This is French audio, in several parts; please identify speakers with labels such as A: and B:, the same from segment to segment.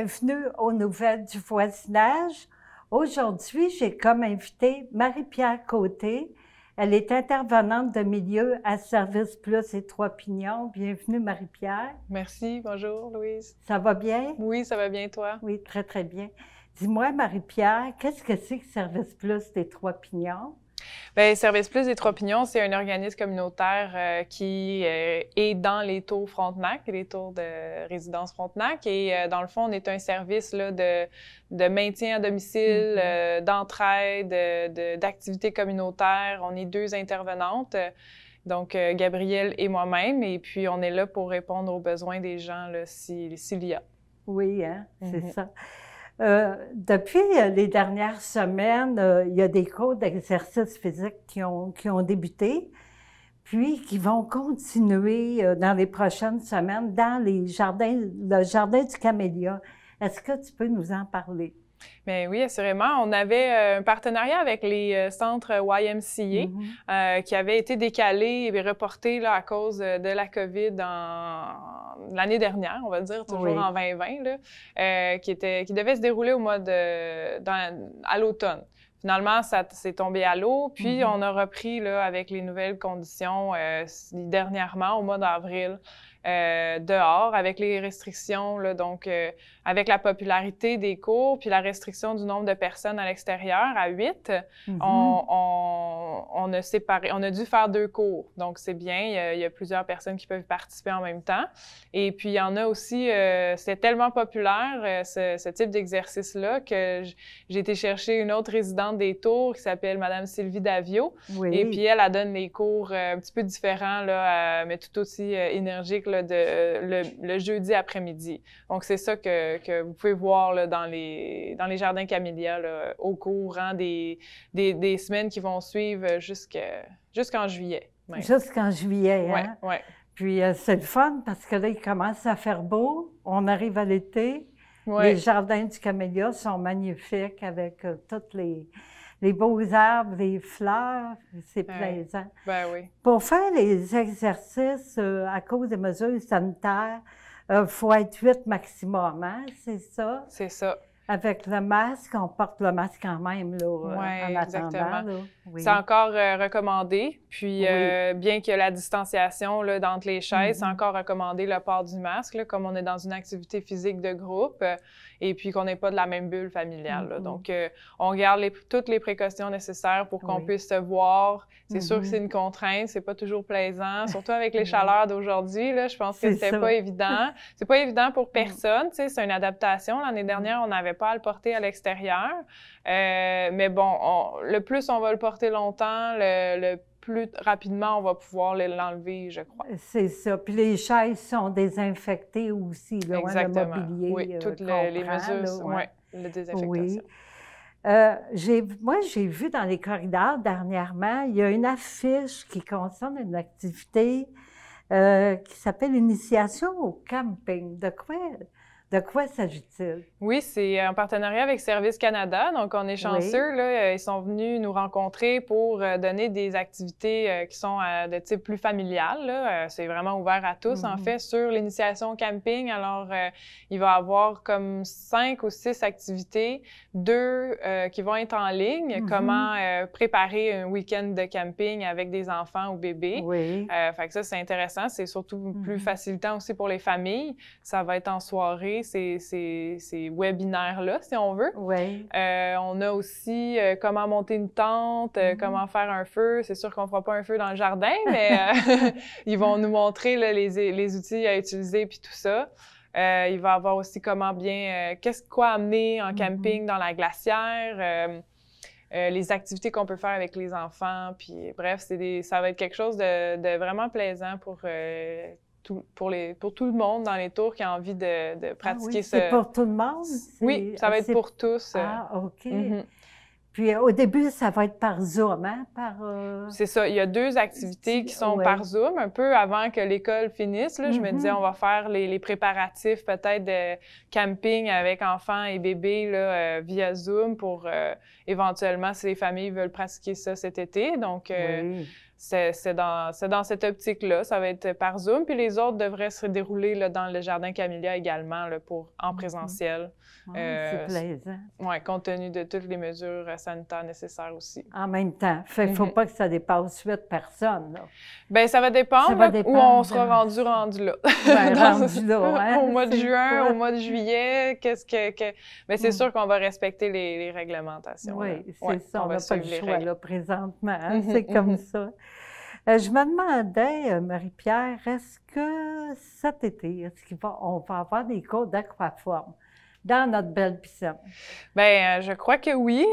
A: bienvenue aux nouvelles du voisinage. Aujourd'hui, j'ai comme invité Marie-Pierre Côté. Elle est intervenante de milieu à Service Plus et Trois-Pignons. Bienvenue, Marie-Pierre.
B: Merci, bonjour Louise.
A: Ça va bien?
B: Oui, ça va bien, toi?
A: Oui, très, très bien. Dis-moi, Marie-Pierre, qu'est-ce que c'est que Service Plus des Trois-Pignons?
B: Bien, Service Plus des Trois-Pignons, c'est un organisme communautaire qui est dans les tours Frontenac, les tours de résidence Frontenac. Et dans le fond, on est un service là, de maintien à domicile, d'entraide, d'activités communautaires. On est 2 intervenantes, donc Gabrielle et moi-même. Et puis, on est là pour répondre aux besoins des gens là, s'il y a.
A: Oui, hein, c'est ça. Depuis les dernières semaines, il y a des cours d'exercice physique qui ont débuté, puis qui vont continuer dans les prochaines semaines dans le jardin du Camélia. Est-ce que tu peux nous en parler?
B: Bien oui, assurément. On avait un partenariat avec les centres YMCA qui avait été décalé et reporté là, à cause de la COVID l'année dernière, on va dire, toujours en 2020, là, qui devait se dérouler au mois à l'automne. Finalement, ça s'est tombé à l'eau, puis on a repris là, avec les nouvelles conditions dernièrement, au mois d'avril. Dehors, avec les restrictions, là, donc avec la popularité des cours, puis la restriction du nombre de personnes à l'extérieur à 8, on a dû faire 2 cours. Donc, c'est bien, il y a plusieurs personnes qui peuvent participer en même temps. Et puis, il y en a aussi, c'est tellement populaire, ce type d'exercice-là, que j'ai été chercher une autre résidente des tours qui s'appelle Madame Sylvie Davio. Oui. Et puis, elle donne les cours un petit peu différents, là, mais tout aussi énergiques, là, le jeudi après-midi. Donc, c'est ça que vous pouvez voir là, dans les jardins Camélia là, au courant des semaines qui vont suivre jusqu'en juillet.
A: Jusqu'en juillet, hein?
B: Oui.
A: Puis, c'est le fun parce que là, il commence à faire beau. On arrive à l'été.
B: Ouais.
A: Les jardins du Camélia sont magnifiques avec tous les beaux arbres, les fleurs, c'est plaisant.
B: Ben oui.
A: Pour faire les exercices, à cause des mesures sanitaires, il faut être 8 maximum, hein? C'est ça?
B: C'est ça.
A: Avec le masque, on porte le masque quand même, là, en attendant. Là.
B: Oui. C'est encore recommandé. Puis, bien que la distanciation là, d'entre les chaises, c'est encore recommandé le port du masque, là, comme on est dans une activité physique de groupe et puis qu'on n'est pas de la même bulle familiale. Là. Donc, on garde toutes les précautions nécessaires pour qu'on puisse se voir. C'est sûr que c'est une contrainte, c'est pas toujours plaisant, surtout avec les chaleurs d'aujourd'hui. Là, je pense que c'était pas évident. C'est pas évident pour personne. Tu sais, c'est une adaptation. L'année dernière, on n'avait pas à le porter à l'extérieur. Mais bon, le plus on va le porter longtemps, le plus rapidement on va pouvoir l'enlever, je crois.
A: C'est ça. Puis les chaises sont désinfectées aussi, là,
B: exactement.
A: Le mobilier.
B: Oui, toutes les mesures, la désinfectation. Oui.
A: Moi, j'ai vu dans les corridors dernièrement, il y a une affiche qui concerne une activité qui s'appelle Initiation au camping. De quoi s'agit-il?
B: Oui, c'est en partenariat avec Service Canada. Donc, on est chanceux. Là, ils sont venus nous rencontrer pour donner des activités qui sont de type plus familial. Là. C'est vraiment ouvert à tous, en fait, sur l'initiation au camping. Alors, il va y avoir comme 5 ou 6 activités, 2 qui vont être en ligne. Comment préparer un week-end de camping avec des enfants ou bébés. Fait que ça, c'est intéressant. C'est surtout plus facilitant aussi pour les familles. Ça va être en soirée. Ces webinaires-là, si on veut. On a aussi comment monter une tente, comment faire un feu. C'est sûr qu'on ne fera pas un feu dans le jardin, mais ils vont nous montrer là, les outils à utiliser puis tout ça. Il va y avoir aussi comment quoi amener en camping dans la glacière. Les activités qu'on peut faire avec les enfants. Puis bref, ça va être quelque chose de vraiment plaisant pour tout le monde dans les tours qui a envie de pratiquer
A: ça. C'est pour tout le monde?
B: Oui, ça va être pour tous.
A: Ah, OK. Puis au début, ça va être par Zoom, hein?
B: C'est ça. Il y a 2 activités qui sont par Zoom, un peu avant que l'école finisse. Là, je me disais, on va faire les préparatifs peut-être de camping avec enfants et bébés là, via Zoom pour éventuellement, si les familles veulent pratiquer ça cet été. Donc, c'est dans cette optique-là. Ça va être par Zoom. Puis les autres devraient se dérouler là, dans le Jardin Camellia également là, en présentiel.
A: C'est plaisant.
B: Oui, compte tenu de toutes les mesures sanitaires nécessaires aussi.
A: En même temps. Il ne faut pas que ça dépasse 8 personnes. Là.
B: Bien, ça va dépendre, où on sera rendu là.
A: Ben, rendu là, hein?
B: Au mois de juin, au mois de juillet, Mais c'est sûr qu'on va respecter les réglementations.
A: Oui, c'est ça. On n'a pas le choix là, présentement. Hein? C'est comme ça. Je me demandais, Marie-Pierre, est-ce que cet été, on va avoir des cours d'aquaforme dans notre belle piscine?
B: Bien, je crois que oui.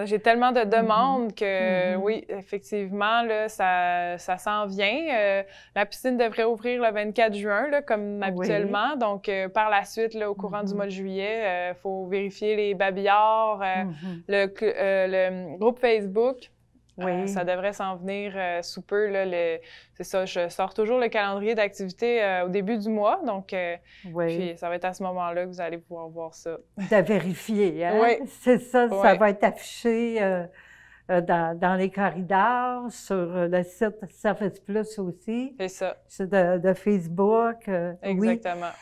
B: J'ai tellement de demandes que oui, effectivement, là, ça s'en vient. La piscine devrait ouvrir le 24 juin, là, comme habituellement. Donc, par la suite, là, au courant du mois de juillet, il faut vérifier les babillards, le groupe Facebook.
A: Oui.
B: Ça devrait s'en venir sous peu. C'est ça, je sors toujours le calendrier d'activités au début du mois. Donc, puis ça va être à ce moment-là que vous allez pouvoir voir ça.
A: De vérifier, hein?
B: Oui.
A: C'est ça, ça va être affiché dans les corridors, sur le site Service Plus aussi.
B: C'est ça.
A: De Facebook.
B: Exactement.
A: Oui.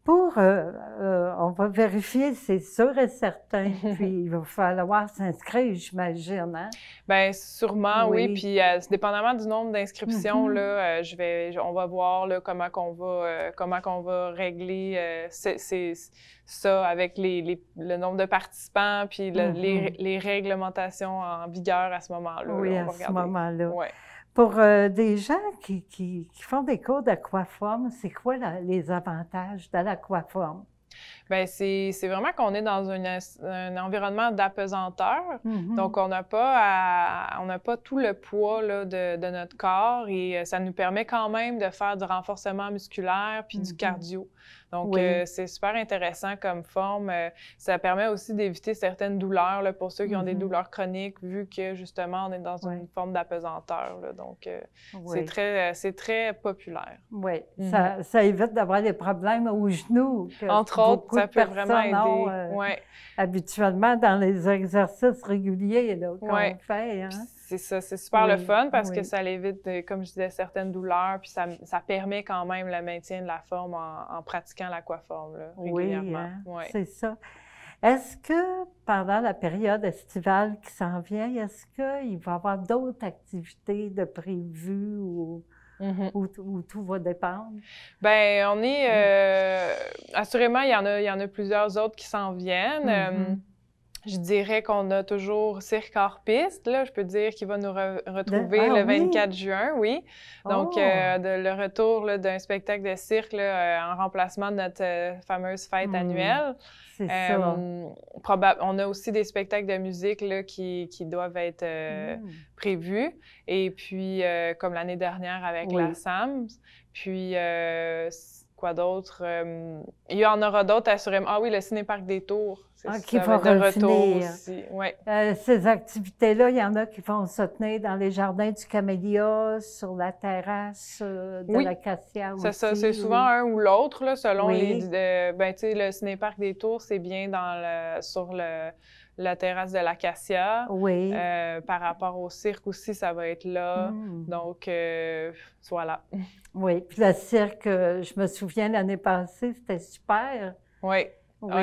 A: On va vérifier, c'est sûr et certain. Puis, il va falloir s'inscrire, j'imagine, hein? Bien,
B: sûrement, oui. Puis, dépendamment du nombre d'inscriptions, là, on va voir là, comment qu'on va régler ça avec le nombre de participants, puis les réglementations en vigueur à ce moment-là.
A: Oui,
B: là,
A: à ce moment-là.
B: Ouais.
A: Pour des gens qui font des cours d'aquaforme, c'est quoi les avantages de l'aquaforme?
B: Bien, c'est vraiment qu'on est dans un environnement d'apesanteur. Donc, on n'a pas tout le poids là, de notre corps et ça nous permet quand même de faire du renforcement musculaire puis du cardio. Donc, c'est super intéressant comme forme. Ça permet aussi d'éviter certaines douleurs là, pour ceux qui ont des douleurs chroniques, vu que, justement, on est dans une forme d'apesanteur. Donc, c'est très populaire.
A: Oui, ça évite d'avoir des problèmes aux genoux.
B: Entre autres, ça peut vraiment aider.
A: Habituellement, dans les exercices réguliers qu'on fait. Hein?
B: C'est ça, c'est super le fun parce que ça évite, comme je disais, certaines douleurs, puis ça permet quand même le maintien de la forme en pratiquant l'aquaforme régulièrement.
A: Oui, c'est ça. Est-ce que pendant la période estivale qui s'en vient, est-ce qu'il va y avoir d'autres activités de prévues ou tout va dépendre?
B: Bien, on est... assurément, il y en a plusieurs autres qui s'en viennent. Je dirais qu'on a toujours Cirque hors piste, là. Je peux dire qu'il va nous retrouver le 24 juin, oui. Donc, le retour d'un spectacle de cirque là, en remplacement de notre fameuse fête annuelle.
A: C'est ça.
B: On a aussi des spectacles de musique là, qui doivent être prévus. Et puis, comme l'année dernière avec la SAMS. Puis... quoi d'autre? Il y en aura d'autres, assurément. Ah oui, le Cinéparc des Tours.
A: Qui va de retour
B: aussi. Ouais.
A: Ces activités-là, il y en a qui vont se tenir dans les jardins du Camellia, sur la terrasse de l'Acacia aussi.
B: C'est souvent un ou l'autre, là, selon les... Ben, tu sais, le Cinéparc des Tours, c'est bien sur la terrasse de l'Acacia.
A: Oui.
B: Par rapport au cirque aussi, ça va être là. Donc, voilà.
A: Oui, puis le cirque, je me souviens l'année passée, c'était super.
B: Oui,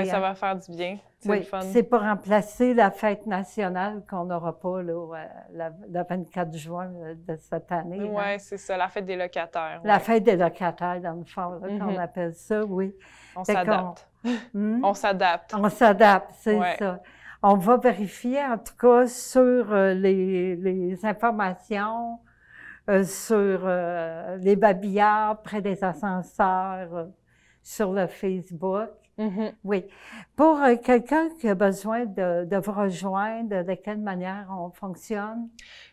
B: ça va faire du bien. C'est le fun.
A: C'est pour remplacer la fête nationale qu'on n'aura pas là, le 24 juin de cette année.
B: Oui, c'est ça, la fête des locataires.
A: La fête des locataires, dans le fond, qu'on appelle ça, oui.
B: On s'adapte. On s'adapte.
A: On s'adapte, c'est ça. On va vérifier, en tout cas, sur les informations, sur les babillards près des ascenseurs, sur le Facebook. Oui. Pour quelqu'un qui a besoin de vous rejoindre, de quelle manière on fonctionne?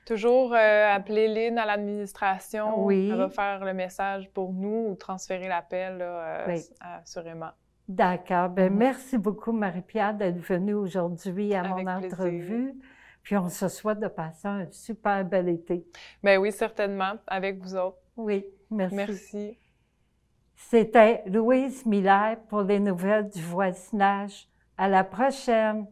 B: Toujours appeler Lynn à l'administration.
A: Oui.
B: Elle va faire le message pour nous ou transférer l'appel, assurément.
A: D'accord. Bien, merci beaucoup, Marie-Pierre, d'être venue aujourd'hui à mon entrevue. Puis on se souhaite de passer un super bel été.
B: Bien oui, certainement, avec vous autres.
A: Oui, merci.
B: Merci.
A: C'était Louise Miller pour les nouvelles du voisinage. À la prochaine!